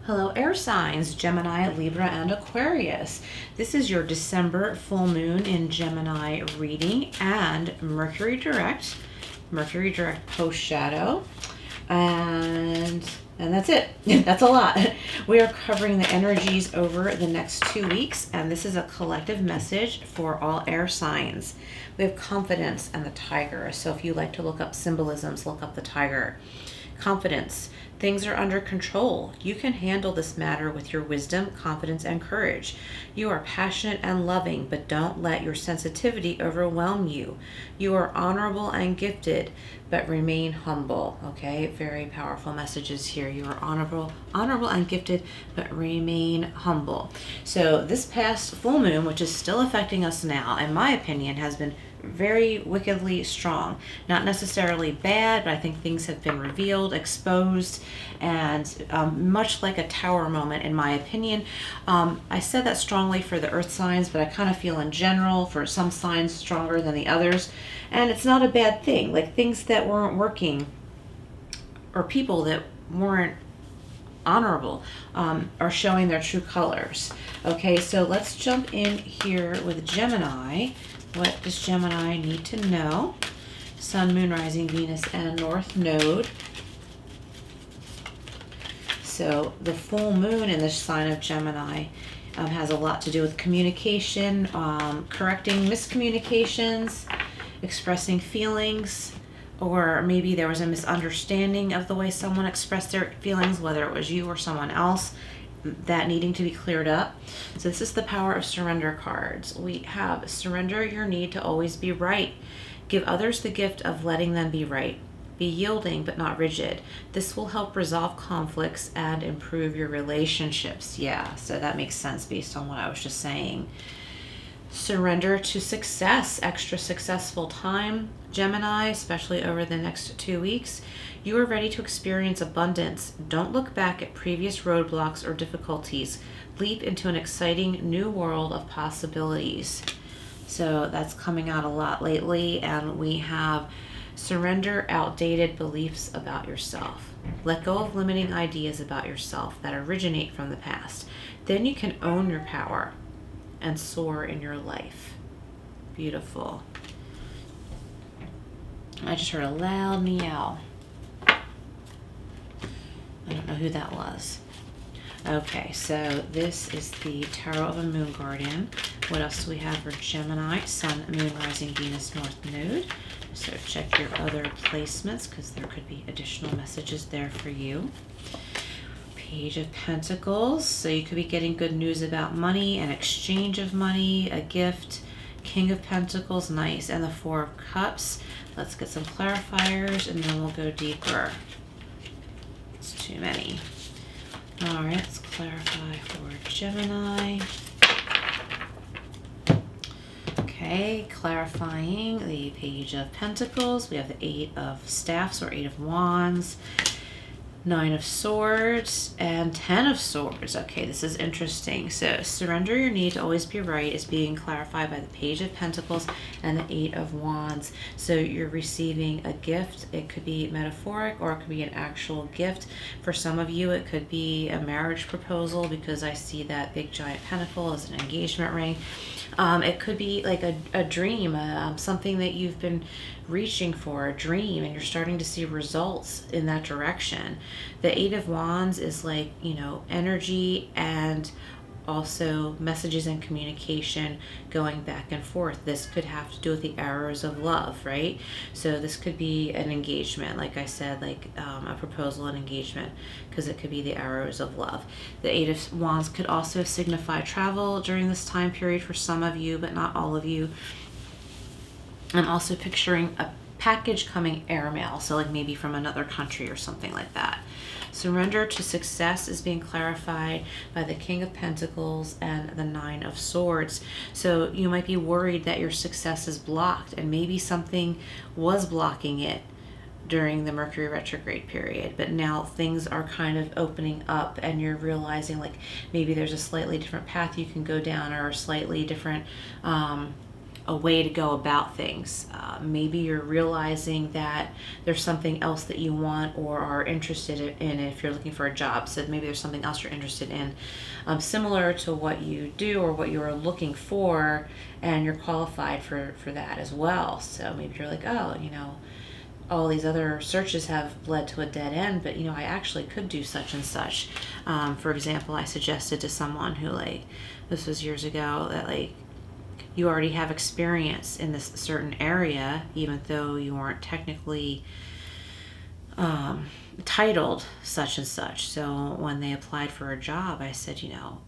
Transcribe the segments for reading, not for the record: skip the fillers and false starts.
Hello, air signs, Gemini, Libra, and Aquarius. This is your December full moon in Gemini reading and Mercury direct post shadow. And that's it. That's a lot. We are covering the energies over the next 2 weeks, and this is a collective message for all air signs. We have confidence and the tiger. So if you like to look up symbolisms, look up the tiger. Confidence. Things are under control. You can handle this matter with your wisdom, confidence, and courage. You are passionate and loving, but don't let your sensitivity overwhelm you. You are honorable and gifted, but remain humble. Okay, very powerful messages here. You are honorable and gifted, but remain humble. So this past full moon, which is still affecting us now, in my opinion, has been very wickedly strong. Not necessarily bad, but I think things have been revealed, exposed, and much like a tower moment, in my opinion. I said that strongly for the earth signs, but I kind of feel in general for some signs stronger than the others. And it's not a bad thing. Like things that weren't working or people that weren't honorable are showing their true colors. Okay, so let's jump in here with Gemini. What does Gemini need to know? Sun, Moon, Rising, Venus, and North Node. So the full moon in the sign of Gemini has a lot to do with communication, correcting miscommunications, expressing feelings, or maybe there was a misunderstanding of the way someone expressed their feelings, whether it was you or someone else, that needing to be cleared up. So this is the power of surrender cards. We have surrender your need to always be right. Give others the gift of letting them be right. Be yielding but not rigid. This will help resolve conflicts and improve your relationships. Yeah, so that makes sense based on what I was just saying. Surrender to success, extra successful time, Gemini, especially over the next 2 weeks. You are ready to experience abundance. Don't look back at previous roadblocks or difficulties. Leap into an exciting new world of possibilities. So that's coming out a lot lately, and we have surrender outdated beliefs about yourself. Let go of limiting ideas about yourself that originate from the past. Then you can own your power and soar in your life. Beautiful. I just heard a loud meow. I don't know who that was. Okay, so this is the Tarot of a Moon Guardian. What else do we have for Gemini? Sun, Moon, Rising, Venus, North Node. So check your other placements because there could be additional messages there for you. Page of Pentacles. So you could be getting good news about money, an exchange of money, a gift. King of Pentacles, nice. And the Four of Cups. Let's get some clarifiers and then we'll go deeper. It's too many. All right, let's clarify for Gemini. Okay, clarifying the Page of Pentacles. We have the Eight of Staffs or Eight of Wands, Nine of Swords, and 10 of Swords. Okay, this is interesting. So surrender your need to always be right is being clarified by the Page of Pentacles and the Eight of Wands. So you're receiving a gift. It could be metaphoric or it could be an actual gift. For some of you, it could be a marriage proposal because I see that big giant pentacle as an engagement ring. It could be like a dream, something that you've been reaching for, a dream, and you're starting to see results in that direction. The Eight of Wands is like, energy and also messages and communication going back and forth. This could have to do with the arrows of love, right? So this could be an engagement, like I said, like a proposal and engagement, because it could be the arrows of love. The Eight of Wands could also signify travel during this time period for some of you, but not all of you. I'm also picturing a package coming airmail, so like maybe from another country or something like that. Surrender to success is being clarified by the King of Pentacles and the Nine of Swords. So you might be worried that your success is blocked, and maybe something was blocking it during the Mercury retrograde period, but now things are kind of opening up and you're realizing like maybe there's a slightly different path you can go down or a slightly different a way to go about things. Maybe you're realizing that there's something else that you want or are interested in if you're looking for a job. So maybe there's something else you're interested in, similar to what you do or what you are looking for, and you're qualified for that as well. So maybe you're like, oh, all these other searches have led to a dead end, but I actually could do such and such. For example, I suggested to someone who, this was years ago, that you already have experience in this certain area, even though you weren't technically titled such and such. So when they applied for a job, I said,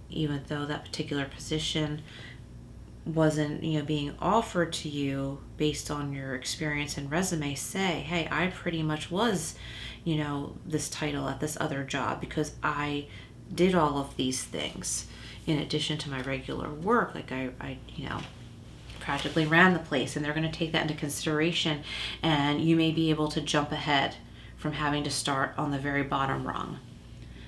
even though that particular position wasn't being offered to you based on your experience and resume, say, hey, I pretty much was this title at this other job because I did all of these things in addition to my regular work. I practically ran the place, and they're going to take that into consideration, and you may be able to jump ahead from having to start on the very bottom rung.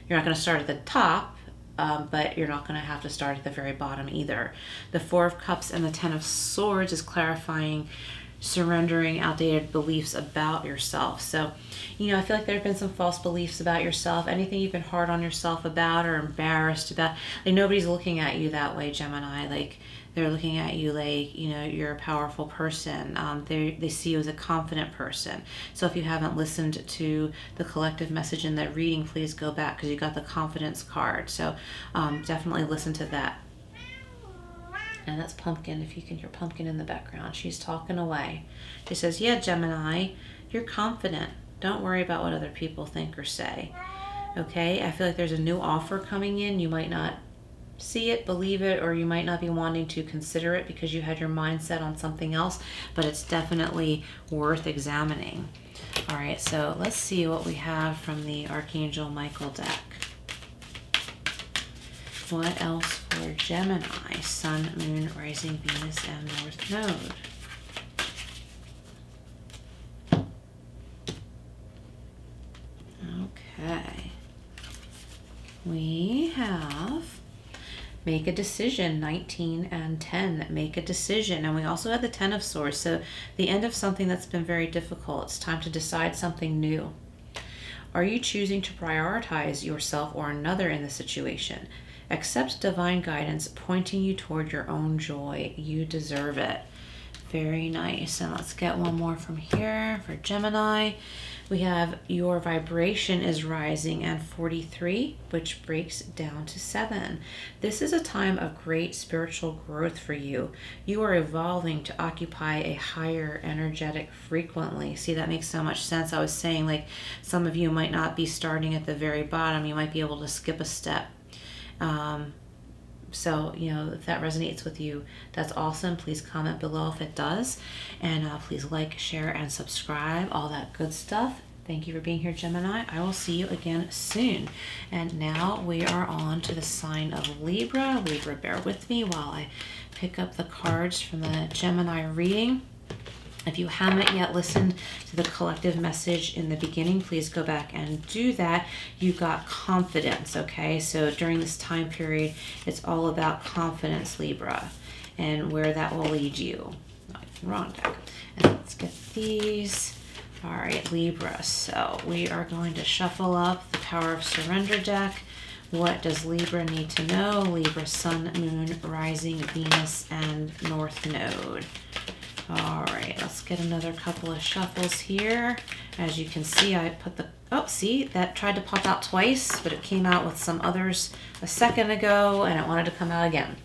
You're not going to start at the top, but you're not going to have to start at the very bottom either. The Four of Cups and the Ten of Swords is clarifying, surrendering outdated beliefs about yourself. So, I feel like there have been some false beliefs about yourself, anything you've been hard on yourself about or embarrassed about. Nobody's looking at you that way, Gemini. They're looking at you you're a powerful person. They see you as a confident person. So if you haven't listened to the collective message in that reading, please go back because you got the confidence card. So definitely listen to that. And that's Pumpkin, if you can hear Pumpkin in the background. She's talking away. She says, yeah, Gemini, you're confident. Don't worry about what other people think or say. Okay? I feel like there's a new offer coming in. You might not see it, believe it, or you might not be wanting to consider it because you had your mindset on something else, but it's definitely worth examining. All right, so let's see what we have from the Archangel Michael deck. What else for Gemini? Sun, Moon, Rising, Venus, and North Node. Okay. We have make a decision, 19 and 10. Make a decision. And we also have the 10 of Swords. So the end of something that's been very difficult. It's time to decide something new. Are you choosing to prioritize yourself or another in the situation? Accept divine guidance pointing you toward your own joy. You deserve it. Very nice. And let's get one more from here for Gemini. We have your vibration is rising and 43, which breaks down to 7. This is a time of great spiritual growth for you. You are evolving to occupy a higher energetic frequency. See, that makes so much sense. I was saying some of you might not be starting at the very bottom. You might be able to skip a step. So, if that resonates with you, that's awesome. Please comment below if it does. And please like, share, and subscribe, all that good stuff. Thank you for being here, Gemini. I will see you again soon. And now we are on to the sign of Libra. Libra, bear with me while I pick up the cards from the Gemini reading. If you haven't yet listened to the collective message in the beginning, please go back and do that. You got confidence, okay? So during this time period, it's all about confidence, Libra, and where that will lead you. No, wrong deck. And let's get these. All right, Libra. So we are going to shuffle up the Power of Surrender deck. What does Libra need to know? Libra, Sun, Moon, Rising, Venus, and North Node. All right, let's get another couple of shuffles here. As you can see, I put the, see, that tried to pop out twice, but it came out with some others a second ago, and it wanted to come out again.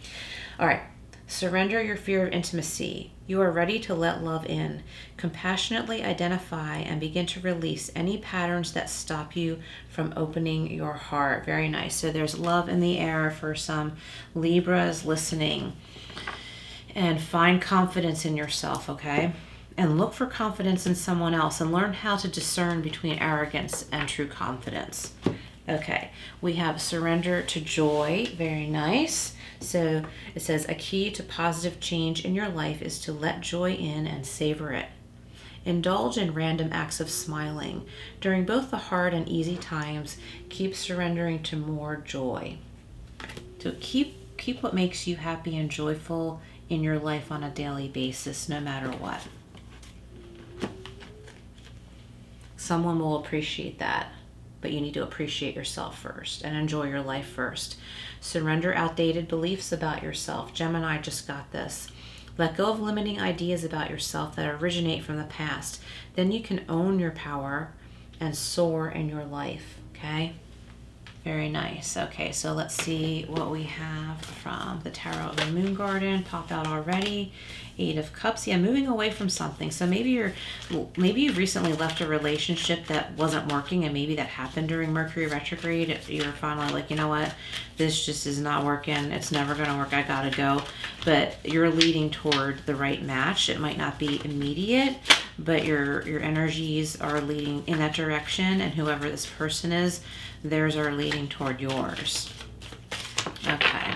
All right, surrender your fear of intimacy. You are ready to let love in. Compassionately identify and begin to release any patterns that stop you from opening your heart. Very nice. So there's love in the air for some Libras listening. And find confidence in yourself, okay? And look for confidence in someone else and learn how to discern between arrogance and true confidence. Okay, we have surrender to joy. Very nice. So it says, a key to positive change in your life is to let joy in and savor it. Indulge in random acts of smiling. During both the hard and easy times, keep surrendering to more joy. So keep what makes you happy and joyful in your life on a daily basis, no matter what. Someone will appreciate that, but you need to appreciate yourself first and enjoy your life first. Surrender outdated beliefs about yourself. Gemini just got this. Let go of limiting ideas about yourself that originate from the past. Then you can own your power and soar in your life, okay? Very nice. Okay, so let's see what we have from the Tarot of the Moon Garden. Pop out already. 8 of Cups. Yeah, moving away from something. So maybe you've recently left a relationship that wasn't working, and maybe that happened during Mercury retrograde. You're finally like, you know what, this just is not working. It's never going to work. I gotta go. But you're leading toward the right match. It might not be immediate, but your energies are leading in that direction, and whoever this person is, theirs are leading toward yours. Okay.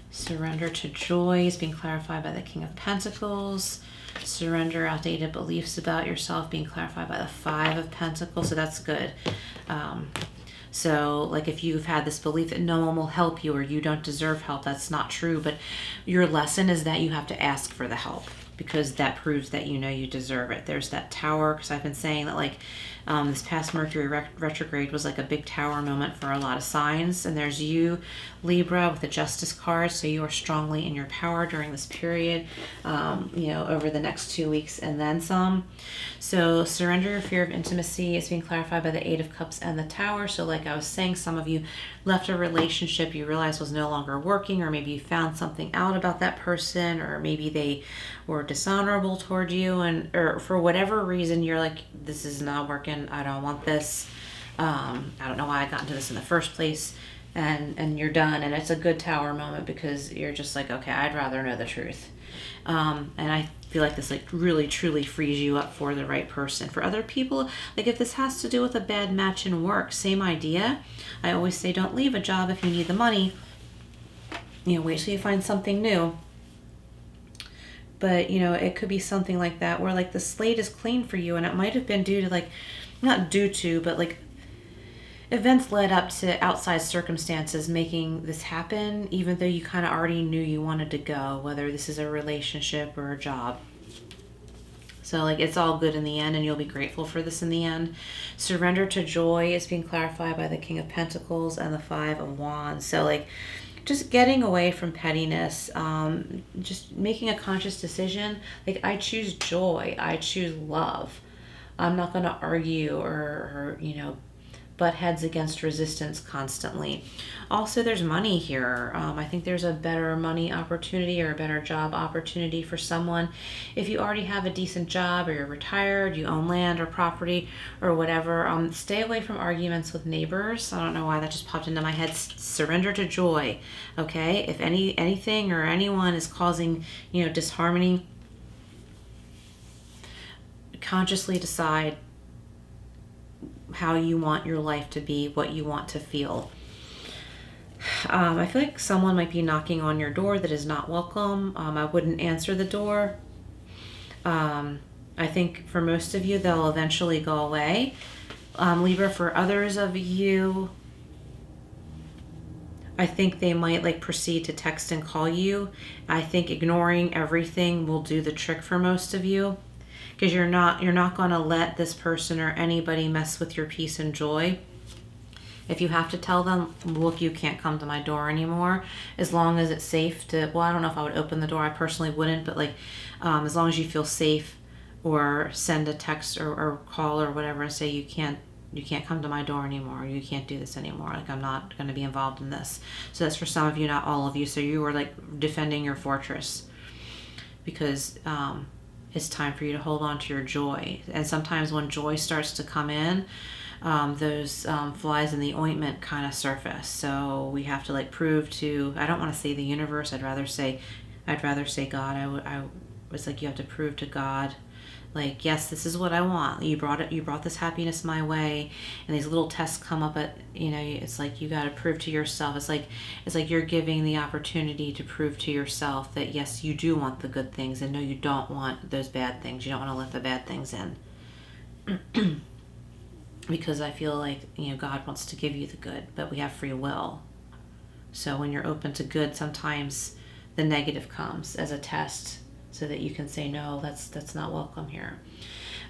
Surrender to joy is being clarified by the King of Pentacles. Surrender outdated beliefs about yourself being clarified by the 5 of Pentacles. So that's good. So like if you've had this belief that no one will help you or you don't deserve help, that's not true. But your lesson is that you have to ask for the help, because that proves that you know you deserve it. There's that Tower, because I've been saying that like this past Mercury retrograde was like a big Tower moment for a lot of signs. And there's you, Libra, with the Justice card. So you are strongly in your power during this period, over the next 2 weeks and then some. So surrender your fear of intimacy is being clarified by the 8 of Cups and the Tower. So like I was saying, some of you left a relationship you realized was no longer working, or maybe you found something out about that person, or maybe they were dishonorable toward you, or for whatever reason you're like, this is not working, I don't want this, I don't know why I got into this in the first place, and you're done. And it's a good Tower moment, because you're just like, okay, I'd rather know the truth. And I feel like this like really truly frees you up for the right person. For other people, like if this has to do with a bad match in work, same idea. I always say, don't leave a job if you need the money. Wait till you find something new. But, it could be something like that where like the slate is clean for you, and it might have been due to like, not due to, but like events led up to outside circumstances making this happen, even though you kind of already knew you wanted to go, whether this is a relationship or a job. So like it's all good in the end, and you'll be grateful for this in the end. Surrender to joy is being clarified by the King of Pentacles and the 5 of Wands. So like just getting away from pettiness, just making a conscious decision. Like I choose joy, I choose love. I'm not going to argue or butt heads against resistance constantly. Also, there's money here. I think there's a better money opportunity or a better job opportunity for someone. If you already have a decent job, or you're retired, you own land or property or whatever, stay away from arguments with neighbors. I don't know why that just popped into my head. Surrender to joy, okay? If anything or anyone is causing, disharmony, consciously decide how you want your life to be, what you want to feel. I feel like someone might be knocking on your door that is not welcome. I wouldn't answer the door. I think for most of you, they'll eventually go away. Libra, for others of you, I think they might like proceed to text and call you. I think ignoring everything will do the trick for most of you, because you're not going to let this person or anybody mess with your peace and joy. If you have to tell them, look, you can't come to my door anymore, as long as it's safe to, well, I don't know if I would open the door. I personally wouldn't, but like, as long as you feel safe, or send a text or call or whatever and say, you can't come to my door anymore. You can't do this anymore. Like, I'm not going to be involved in this. So that's for some of you, not all of you. So you are like defending your fortress, because, it's time for you to hold on to your joy. And sometimes when joy starts to come in, those flies in the ointment kind of surface. So we have to like prove to, I don't want to say the universe, I'd rather say God. I was like, you have to prove to God, like, yes, this is what I want. You brought this happiness my way, and these little tests come up at, it's like you got to prove to yourself. It's like you're giving the opportunity to prove to yourself that yes, you do want the good things, and no, you don't want those bad things. You don't want to let the bad things in. Because I feel like, God wants to give you the good, but we have free will. So when you're open to good, sometimes the negative comes as a test so that you can say, no, that's not welcome here.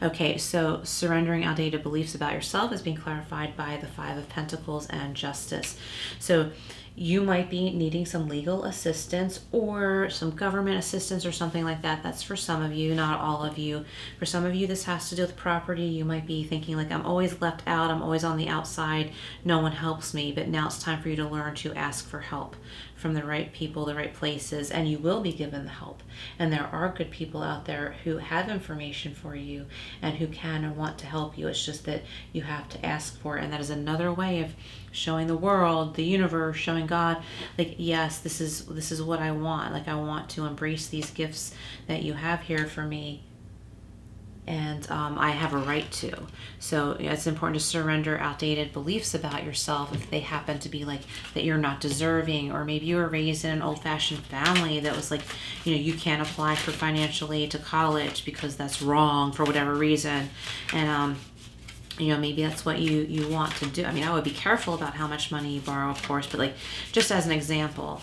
Okay, so surrendering outdated beliefs about yourself is being clarified by the Five of Pentacles and Justice. So you might be needing some legal assistance or some government assistance or something like that. That's for some of you, not all of you. For some of you, this has to do with property. You might be thinking like, I'm always left out. I'm always on the outside. No one helps me. But now it's time for you to learn to ask for help from the right people, the right places, and you will be given the help. And there are good people out there who have information for you and who can and want to help you. It's just that you have to ask for it. And that is another way of showing the world, the universe, showing God, like, yes, this is what I want. Like, I want to embrace these gifts that you have here for me, and I have a right to. So it's important to surrender outdated beliefs about yourself if they happen to be like that you're not deserving, or maybe you were raised in an old-fashioned family that was like, you can't apply for financial aid to college because that's wrong for whatever reason. And maybe that's what you want to do. I mean, I would be careful about how much money you borrow, of course, but like, just as an example,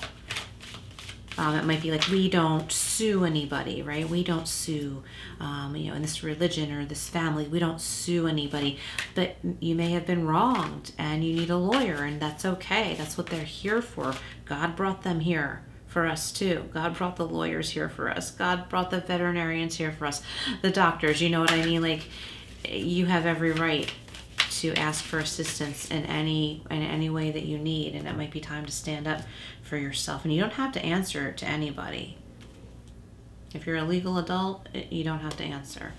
it might be like, we don't sue anybody, right? We don't sue, in this religion or this family, we don't sue anybody. But you may have been wronged and you need a lawyer, and that's okay. That's what they're here for. God brought them here for us too. God brought the lawyers here for us. God brought the veterinarians here for us. The doctors, you know what I mean? Like, you have every right to ask for assistance in any way that you need, and it might be time to stand up for yourself. And you don't have to answer to anybody. If you're a legal adult, you don't have to answer.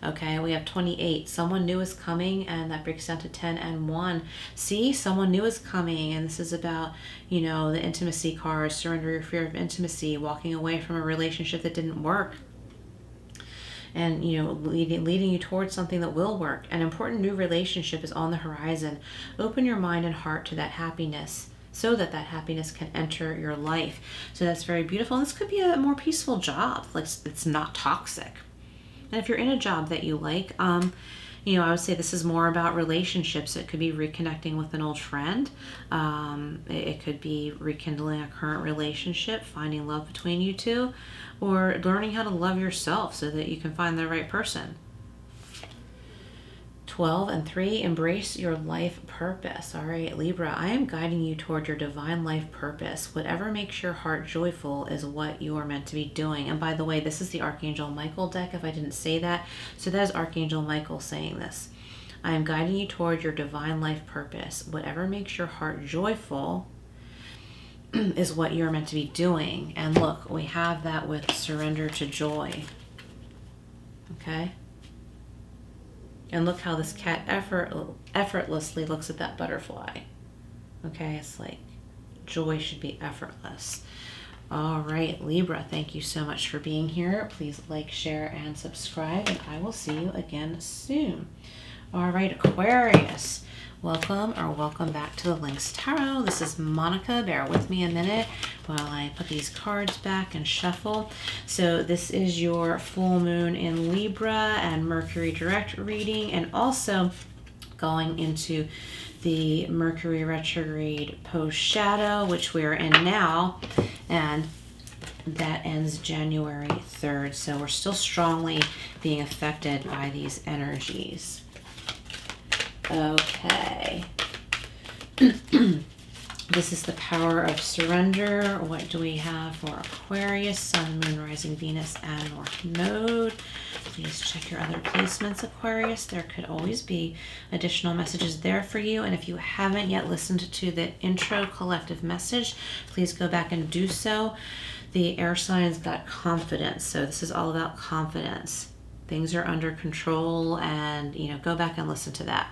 Okay, we have 28. Someone new is coming, and that breaks down to 10 and 1. See, someone new is coming, and this is about, the intimacy card, surrender your fear of intimacy, walking away from a relationship that didn't work, and leading you towards something that will work. An important new relationship is on the horizon. Open your mind and heart to that happiness so that happiness can enter your life. So that's very beautiful. And this could be a more peaceful job, like it's not toxic. And if you're in a job that you like, I would say this is more about relationships. It could be reconnecting with an old friend. It could be rekindling a current relationship, finding love between you two, or learning how to love yourself so that you can find the right person. 12 and 3, embrace your life purpose. All right, Libra, I am guiding you toward your divine life purpose. Whatever makes your heart joyful is what you are meant to be doing. And by the way, this is the Archangel Michael deck, if I didn't say that. So that is Archangel Michael saying this. I am guiding you toward your divine life purpose. Whatever makes your heart joyful is what you're meant to be doing. And look, we have that with surrender to joy. Okay? And look how this cat effortlessly looks at that butterfly. Okay, it's like joy should be effortless. All right, Libra, thank you so much for being here. Please like, share, and subscribe, and I will see you again soon. All right, Aquarius, welcome back to the Lynx Tarot. This is Monica. Bear with me a minute while I put these cards back and shuffle. So this is your full moon in Libra and Mercury direct reading, and also going into the Mercury retrograde post shadow, which we're in now, and that ends January 3rd. So we're still strongly being affected by these energies. Okay. This is the power of surrender. What do we have for Aquarius, Sun, Moon, Rising, Venus, and North Node? Please check your other placements, Aquarius. There could always be additional messages there for you. And if you haven't yet listened to the intro collective message, please go back and do so. The air signs got confidence. So this is all about confidence. Things are under control, and, go back and listen to that.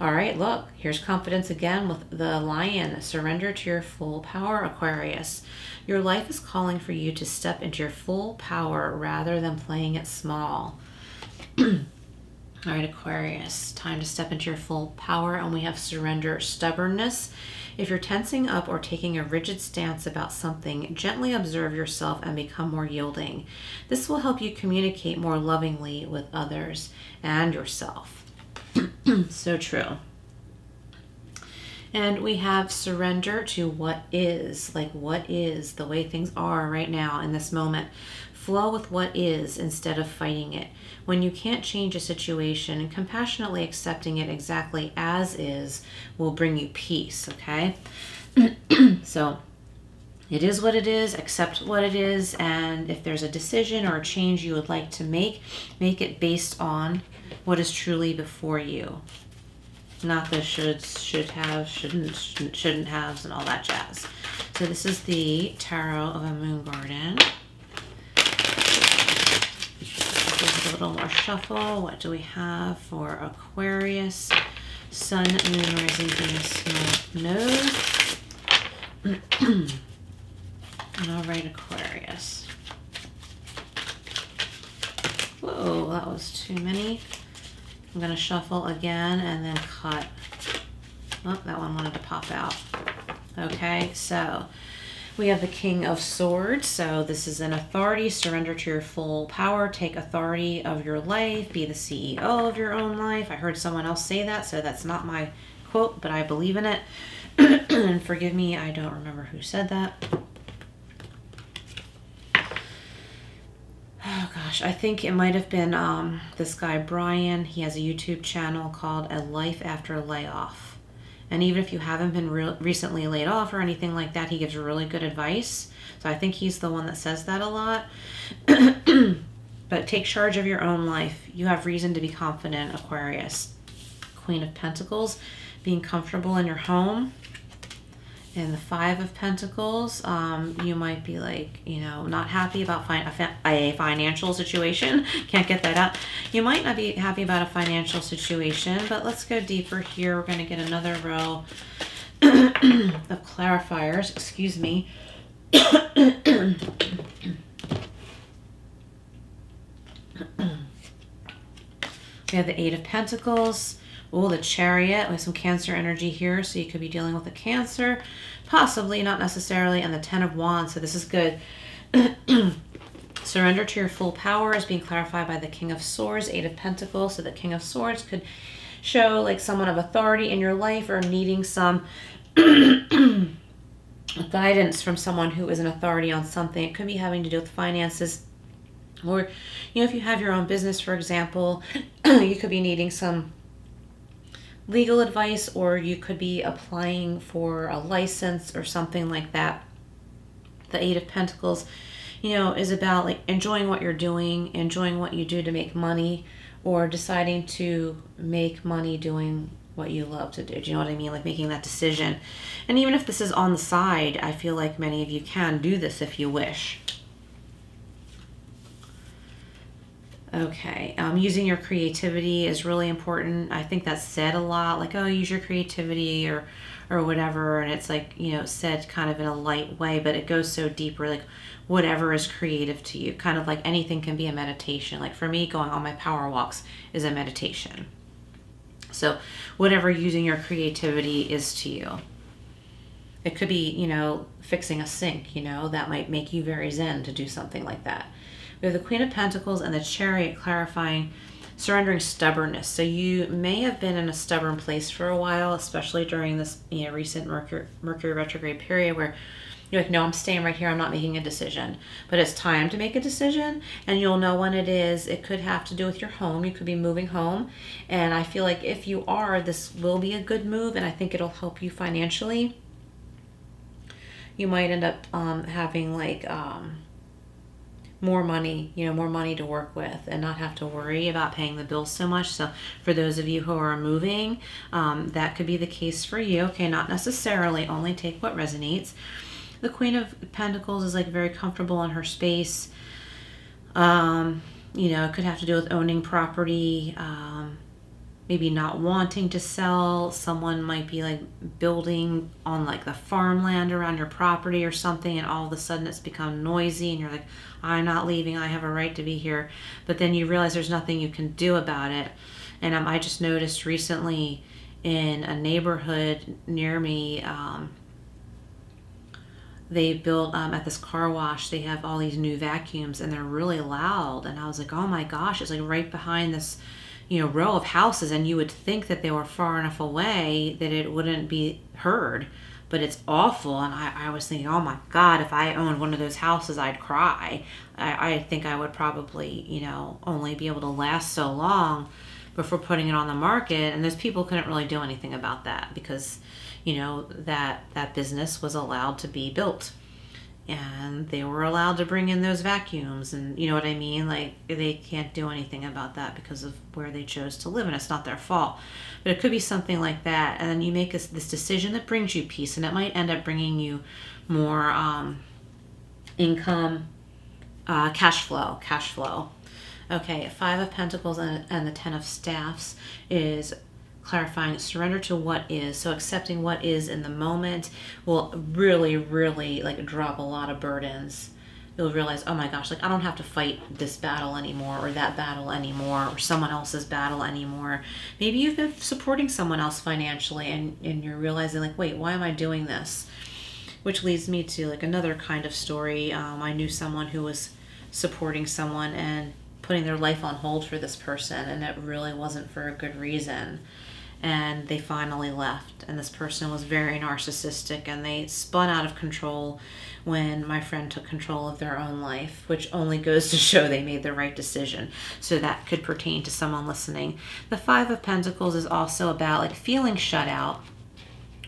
All right, look, here's confidence again with the Lion. Surrender to your full power, Aquarius. Your life is calling for you to step into your full power rather than playing it small. All right, Aquarius, time to step into your full power, and we have surrender, stubbornness. If you're tensing up or taking a rigid stance about something, gently observe yourself and become more yielding. This will help you communicate more lovingly with others and yourself. So true. And we have surrender to what is, like what is the way things are right now in this moment. Flow with what is instead of fighting it. When you can't change a situation, and compassionately accepting it exactly as is will bring you peace, okay? So it is what it is, accept what it is, and if there's a decision or a change you would like to make it based on what is truly before you. Not the shoulds, should have, shouldn't haves, and all that jazz. So this is the Tarot of a Moon Garden. Just a little more shuffle. What do we have for Aquarius? Sun, Moon, Rising, Venus, North Node. And I'll write Aquarius. Whoa, that was too many. I'm going to shuffle again and then cut. Oh, that one wanted to pop out. Okay, so we have the King of Swords. So this is an authority. Surrender to your full power. Take authority of your life. Be the CEO of your own life. I heard someone else say that, so that's not my quote, but I believe in it. And forgive me, I don't remember who said that. Oh gosh, I think it might have been this guy Brian. He has a YouTube channel called A Life After Layoff. And even if you haven't been recently laid off or anything like that, he gives really good advice. So I think he's the one that says that a lot. But take charge of your own life. You have reason to be confident, Aquarius. Queen of Pentacles, being comfortable in your home. And the Five of Pentacles, you might be like, you know, not happy about a financial situation. Can't get that out. You might not be happy about a financial situation, but let's go deeper here. We're going to get another row of clarifiers. Excuse me. We have the Eight of Pentacles. Oh, the Chariot with some Cancer energy here. So you could be dealing with a Cancer, possibly, not necessarily. And the Ten of Wands. So this is good. Surrender to your full power is being clarified by the King of Swords, Eight of Pentacles. So the King of Swords could show like someone of authority in your life or needing some guidance from someone who is an authority on something. It could be having to do with finances. Or, you know, if you have your own business, for example, you could be needing some legal advice, or you could be applying for a license or something like that. The Eight of Pentacles, you know, is about like enjoying what you're doing, enjoying what you do to make money, or deciding to make money doing what you love to do. Do you know what I mean? Like making that decision. And even if this is on the side, I feel like many of you can do this if you wish. Okay, using your creativity is really important. I think that's said a lot, like, oh, use your creativity or whatever, and it's like, you know, said kind of in a light way, but it goes so deeper, like whatever is creative to you, kind of like anything can be a meditation. Like for me, going on my power walks is a meditation. So whatever using your creativity is to you. It could be, you know, fixing a sink, you know, that might make you very zen to do something like that. We have the Queen of Pentacles and the Chariot clarifying surrendering stubbornness. So you may have been in a stubborn place for a while, especially during this, you know, recent Mercury retrograde period where you're like, no, I'm staying right here. I'm not making a decision. But it's time to make a decision, and you'll know when it is. It could have to do with your home. You could be moving home. And I feel like if you are, this will be a good move, and I think it'll help you financially. You might end up having like more money, you know, more money to work with and not have to worry about paying the bills so much. So for those of you who are moving, that could be the case for you. Okay, not necessarily, only take what resonates. The Queen of Pentacles is like very comfortable in her space. You know, it could have to do with owning property, maybe not wanting to sell. Someone might be like building on like the farmland around your property or something, and all of a sudden it's become noisy and you're like, I'm not leaving, I have a right to be here. But then you realize there's nothing you can do about it. And I just noticed recently in a neighborhood near me, they built at this car wash, they have all these new vacuums and they're really loud. And I was like, oh my gosh, it's like right behind this row of houses, and you would think that they were far enough away that it wouldn't be heard, but it's awful. And I was thinking, oh my God, if I owned one of those houses, I'd cry. I think I would probably, only be able to last so long before putting it on the market. And those people couldn't really do anything about that because, that business was allowed to be built. And they were allowed to bring in those vacuums, and you know what I mean? Like, they can't do anything about that because of where they chose to live, and it's not their fault. But it could be something like that, and then you make this decision that brings you peace, and it might end up bringing you more income, cash flow. Okay, Five of Pentacles and the Ten of Staffs is clarifying surrender to what is. So accepting what is in the moment will really, really like drop a lot of burdens. You'll realize, oh my gosh, like I don't have to fight this battle anymore, or that battle anymore, or someone else's battle anymore. Maybe you've been supporting someone else financially, and you're realizing like, wait, why am I doing this? Which leads me to like another kind of story. I knew someone who was supporting someone and putting their life on hold for this person, and it really wasn't for a good reason. And they finally left, and this person was very narcissistic, and they spun out of control when my friend took control of their own life, which only goes to show they made the right decision. So that could pertain to someone listening. The Five of Pentacles is also about like feeling shut out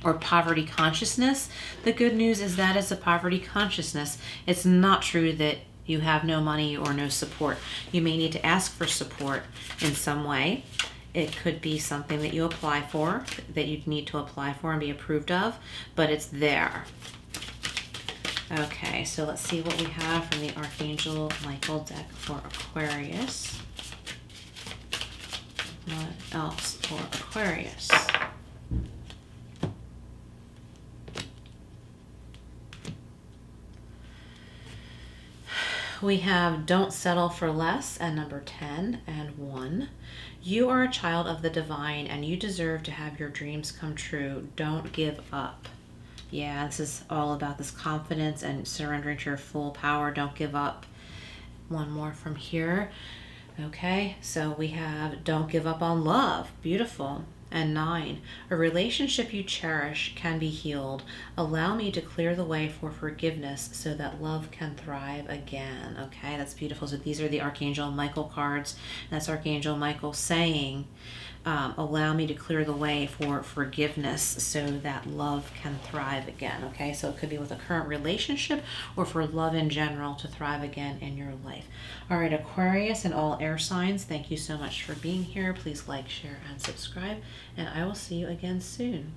or poverty consciousness. The good news is that it's a poverty consciousness. It's not true that you have no money or no support. You may need to ask for support in some way. It could be something that you apply for, that you need to apply for and be approved of, but it's there. Okay, so let's see what we have from the Archangel Michael deck for Aquarius. What else for Aquarius? We have Don't Settle for Less and number 10 and 1. You are a child of the divine and you deserve to have your dreams come true. Don't give up. Yeah, this is all about this confidence and surrendering to your full power. Don't give up. One more from here. Okay, so we have Don't Give Up on Love. Beautiful. And 9, a relationship you cherish can be healed. Allow me to clear the way for forgiveness so that love can thrive again. Okay, that's beautiful. So these are the Archangel Michael cards. That's Archangel Michael saying, allow me to clear the way for forgiveness so that love can thrive again. Okay, so it could be with a current relationship or for love in general to thrive again in your life. All right, Aquarius and all air signs, thank you so much for being here. Please like, share, and subscribe, and I will see you again soon.